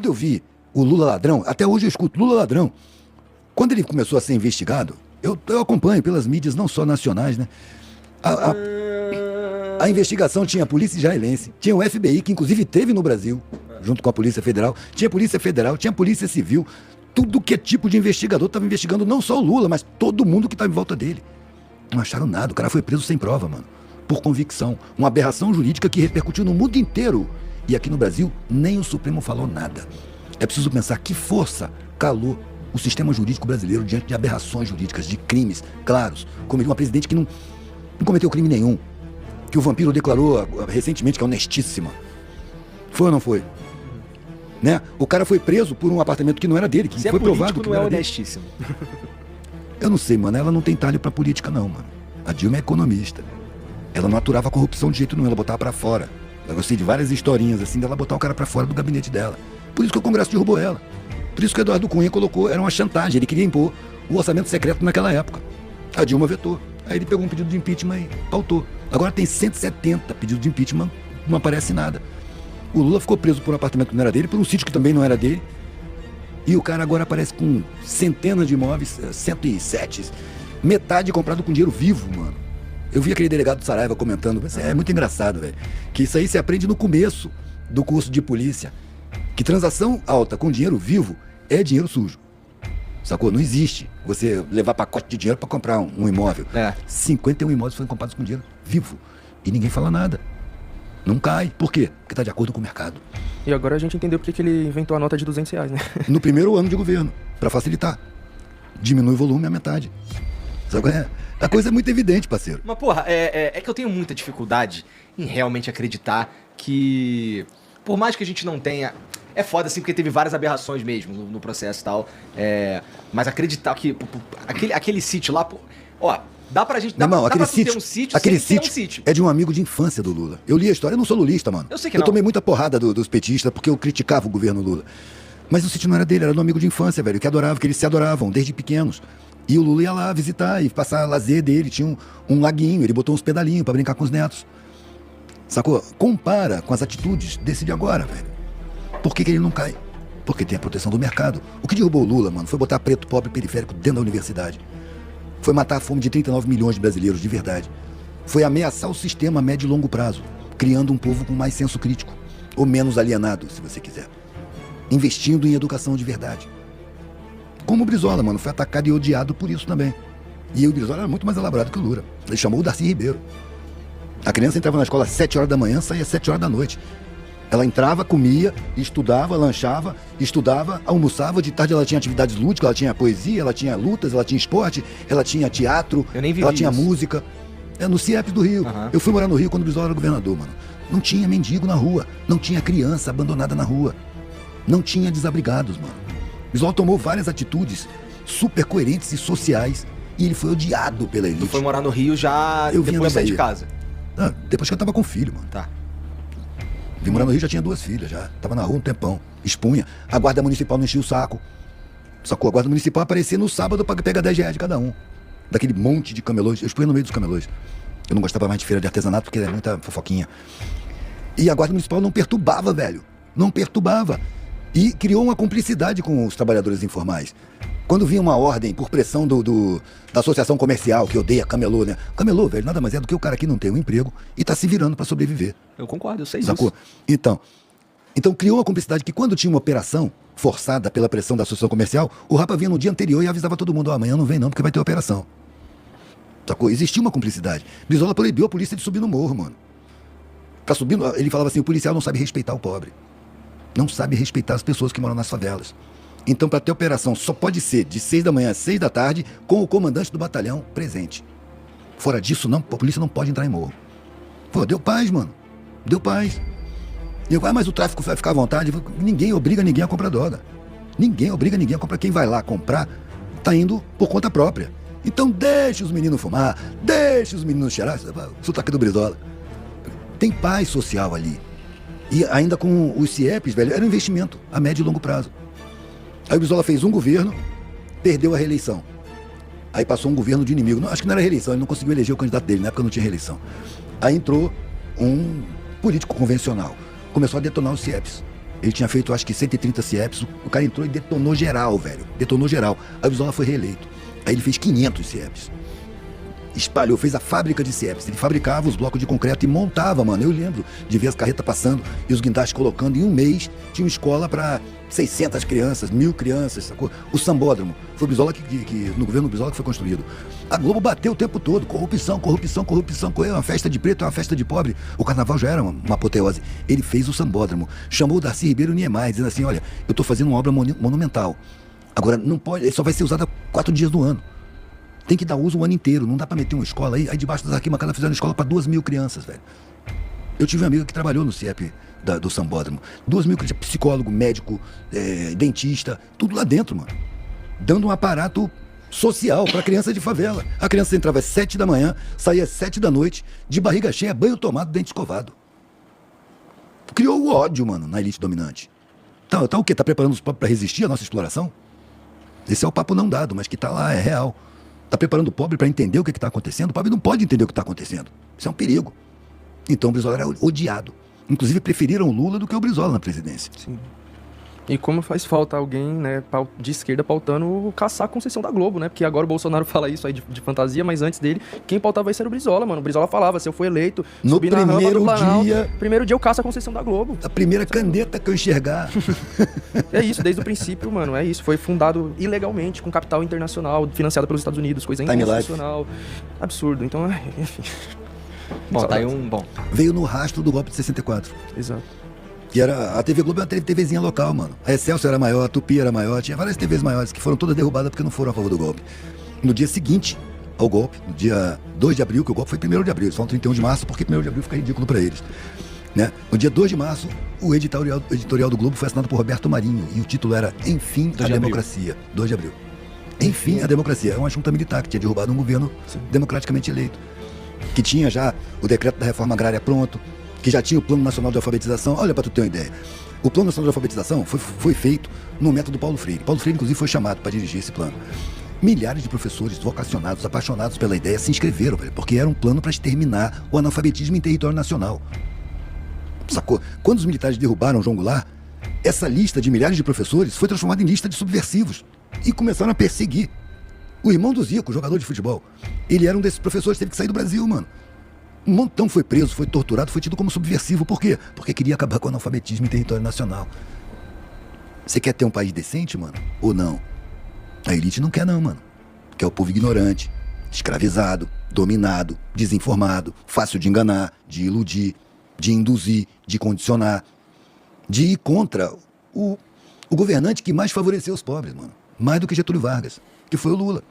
Quando eu vi o Lula ladrão, até hoje eu escuto Lula ladrão. Quando ele começou a ser investigado, eu acompanho pelas mídias, não só nacionais, né? A investigação tinha a polícia israelense, tinha o FBI, que inclusive teve no Brasil, junto com a Polícia Federal, tinha a Polícia Federal, tinha a Polícia Civil, tudo que é tipo de investigador estava investigando não só o Lula, mas todo mundo que estava em volta dele. Não acharam nada, o cara foi preso sem prova, mano. Por convicção. Uma aberração jurídica que repercutiu no mundo inteiro. E aqui no Brasil, nem o Supremo falou nada. É preciso pensar que força calou o sistema jurídico brasileiro diante de aberrações jurídicas, de crimes claros, como de uma presidente que não cometeu crime nenhum, que o vampiro declarou recentemente que é honestíssima. Foi ou não foi? Né? O cara foi preso por um apartamento que não era dele, que foi provado que não é era honestíssimo. Eu não sei, mano, ela não tem talho pra política não, mano. A Dilma é economista. Ela não aturava a corrupção de jeito nenhum, ela botava pra fora. Eu gostei de várias historinhas assim dela botar o cara pra fora do gabinete dela. Por isso que o Congresso derrubou ela. Por isso que o Eduardo Cunha colocou, era uma chantagem, ele queria impor o orçamento secreto naquela época. A Dilma vetou. Aí ele pegou um pedido de impeachment e pautou. Agora tem 170 pedidos de impeachment, não aparece nada. O Lula ficou preso por um apartamento que não era dele, por um sítio que também não era dele. E o cara agora aparece com centenas de imóveis, 107, metade comprado com dinheiro vivo, mano. Eu vi aquele delegado Saraiva comentando, é muito engraçado, velho, que isso aí se aprende no começo do curso de polícia, que transação alta com dinheiro vivo é dinheiro sujo. Sacou? Não existe você levar pacote de dinheiro pra comprar um imóvel. 51 imóveis foram comprados com dinheiro vivo e ninguém fala nada. Não cai. Por quê? Porque tá de acordo com o mercado. E agora a gente entendeu porque que ele inventou a nota de R$200, né? No primeiro ano de governo, pra facilitar. Diminui o volume à metade. Sabe? A coisa é muito evidente, parceiro. Mas, porra, é que eu tenho muita dificuldade em realmente acreditar que, por mais que a gente não tenha... É foda, assim, porque teve várias aberrações mesmo no processo e tal. Mas acreditar que aquele sítio lá... Ó, dá pra gente... Dá pra ter um sítio aquele sem ter sítio um sítio. é de um amigo de infância do Lula. Eu li a história, eu não sou lulista, mano. Eu sei que não. Eu tomei muita porrada dos petistas porque eu criticava o governo Lula. Mas o sítio não era dele, era do amigo de infância, velho, que adorava, que eles se adoravam desde pequenos. E o Lula ia lá visitar e passar lazer dele, tinha um laguinho, ele botou uns pedalinhos pra brincar com os netos. Sacou? Compara com as atitudes desse de agora, velho. Por que ele não cai? Porque tem a proteção do mercado. O que derrubou o Lula, mano, foi botar preto, pobre, periférico dentro da universidade. Foi matar a fome de 39 milhões de brasileiros, de verdade. Foi ameaçar o sistema a médio e longo prazo, criando um povo com mais senso crítico, ou menos alienado, se você quiser. Investindo em educação de verdade. Como o Brizola, mano, foi atacado e odiado por isso também. E o Brizola era muito mais elaborado que o Lula. Ele chamou o Darcy Ribeiro. A criança entrava na escola às 7 horas da manhã, saía às 7 horas da noite. Ela entrava, comia, estudava, lanchava, estudava, almoçava, de tarde ela tinha atividades lúdicas, ela tinha poesia, ela tinha lutas, ela tinha esporte, ela tinha teatro, ela tinha música. No CIEP do Rio. Eu fui morar no Rio quando o Brizola era governador, mano. Não tinha mendigo na rua, não tinha criança abandonada na rua, não tinha desabrigados, mano. O Brizola tomou várias atitudes super coerentes e sociais e ele foi odiado pela elite. Tu foi morar no Rio já depois de sair de casa? Depois que eu tava com filho, mano. Tá. Vim morar no Rio, já tinha 2 filhas, já. Tava na rua um tempão. Expunha. A guarda municipal não enchia o saco. Sacou? A guarda municipal aparecia no sábado pra pegar R$10 de cada um. Daquele monte de camelôs. Eu expunha no meio dos camelôs. Eu não gostava mais de feira de artesanato porque era muita fofoquinha. E a guarda municipal não perturbava, velho. Não perturbava. E criou uma cumplicidade com os trabalhadores informais. Quando vinha uma ordem por pressão da associação comercial, que odeia camelô, né? Camelô, velho, nada mais é do que o cara que não tem um emprego e tá se virando pra sobreviver. Eu concordo, eu sei Sacou? disso. Então criou uma cumplicidade que quando tinha uma operação forçada pela pressão da associação comercial, o Rapa vinha no dia anterior e avisava todo mundo, amanhã não vem não, porque vai ter operação. Sacou? Existia uma cumplicidade. Brizola proibiu a polícia de subir no morro, mano. Tá subindo, ele falava assim, o policial não sabe respeitar o pobre. Não sabe respeitar as pessoas que moram nas favelas. Então, para ter operação, só pode ser de 6 da manhã às 6 da tarde, com o comandante do batalhão presente. Fora disso, não, a polícia não pode entrar em morro. Pô, deu paz, mano. Deu paz. E eu, mas o tráfico vai ficar à vontade. Ninguém obriga ninguém a comprar droga. Ninguém obriga ninguém a comprar. Quem vai lá comprar, tá indo por conta própria. Então, deixa os meninos fumar, deixa os meninos cheirar. O sotaque do Brizola. Tem paz social ali. E ainda com os CIEPs, velho, era um investimento a médio e longo prazo. Aí o Brizola fez um governo, perdeu a reeleição. Aí passou um governo de inimigo. Não, acho que não era reeleição, ele não conseguiu eleger o candidato dele, na época não tinha reeleição. Aí entrou um político convencional. Começou a detonar os CIEPs. Ele tinha feito, acho que 130 CIEPs. O cara entrou e detonou geral, velho. Detonou geral. Aí o Brizola foi reeleito. Aí ele fez 500 CIEPs. Espalhou, fez a fábrica de CIEPs. Ele fabricava os blocos de concreto e montava, mano. Eu lembro de ver as carretas passando e os guindastes colocando. Em um mês, tinha uma escola para 600 crianças, 1000 crianças, sacou? O Sambódromo. Foi o Brizola que no governo do Brizola que foi construído. A Globo bateu o tempo todo. Corrupção, corrupção, corrupção. É uma festa de preto, é uma festa de pobre. O carnaval já era uma apoteose. Ele fez o Sambódromo. Chamou o Darcy Ribeiro Niemeyer, dizendo assim, olha, eu tô fazendo uma obra monumental. Agora, não pode, ele só vai ser usado 4 dias do ano. Tem que dar uso o ano inteiro, não dá pra meter uma escola aí. Aí debaixo das arquibancadas fizeram escola pra 2.000 crianças, velho. Eu tive um amigo que trabalhou no CIEP do Sambódromo. 2.000 crianças, psicólogo, médico, dentista, tudo lá dentro, mano. Dando um aparato social pra criança de favela. A criança entrava às 7 da manhã, saía às 7 da noite, de barriga cheia, banho tomado, dente escovado. Criou o ódio, mano, na elite dominante. Tá o quê? Tá preparando os pobres pra resistir à nossa exploração? Esse é o papo não dado, mas que tá lá, é real. Tá preparando o pobre para entender o que está acontecendo? O pobre não pode entender o que está acontecendo. Isso é um perigo. Então o Brizola era odiado. Inclusive preferiram o Lula do que o Brizola na presidência. Sim. E como faz falta alguém, né, de esquerda pautando caçar a concessão da Globo, né? Porque agora o Bolsonaro fala isso aí de fantasia, mas antes dele, quem pautava isso era o Brizola, mano. O Brizola falava, se eu for eleito, no subir na rampa do Planalto, dia, primeiro dia eu caço a concessão da Globo. A primeira caneta que eu enxergar. É isso, desde o princípio, mano, é isso. Foi fundado ilegalmente, com capital internacional, financiado pelos Estados Unidos, coisa inconstitucional. Absurdo, então, enfim. Bom, tá aí um... Bom. Veio no rastro do golpe de 64. Exato. Que era, a TV Globo era uma TVzinha local, mano. A Excelsior era maior, a Tupi era maior, tinha várias TVs maiores que foram todas derrubadas porque não foram a favor do golpe. No dia seguinte ao golpe, no dia 2 de abril, que o golpe foi 1º de abril, eles falam 31 de março porque 1º de abril fica ridículo pra eles. Né? No dia 2 de março, o editorial do Globo foi assinado por Roberto Marinho e o título era Enfim a Democracia. 2 de abril. Enfim a Democracia. É uma junta militar que tinha derrubado um governo democraticamente eleito. Que tinha já o decreto da reforma agrária pronto, que já tinha o Plano Nacional de Alfabetização. Olha, para tu ter uma ideia. O Plano Nacional de Alfabetização foi feito no método Paulo Freire. Paulo Freire, inclusive, foi chamado para dirigir esse plano. Milhares de professores vocacionados, apaixonados pela ideia, se inscreveram, velho, porque era um plano para exterminar o analfabetismo em território nacional. Sacou? Quando os militares derrubaram João Goulart, essa lista de milhares de professores foi transformada em lista de subversivos e começaram a perseguir. O irmão do Zico, jogador de futebol, ele era um desses professores, teve que sair do Brasil, mano. Um montão foi preso, foi torturado, foi tido como subversivo. Por quê? Porque queria acabar com o analfabetismo em território nacional. Você quer ter um país decente, mano? Ou não? A elite não quer não, mano. Quer o povo ignorante, escravizado, dominado, desinformado, fácil de enganar, de iludir, de induzir, de condicionar, de ir contra o governante que mais favoreceu os pobres, mano. Mais do que Getúlio Vargas, que foi o Lula.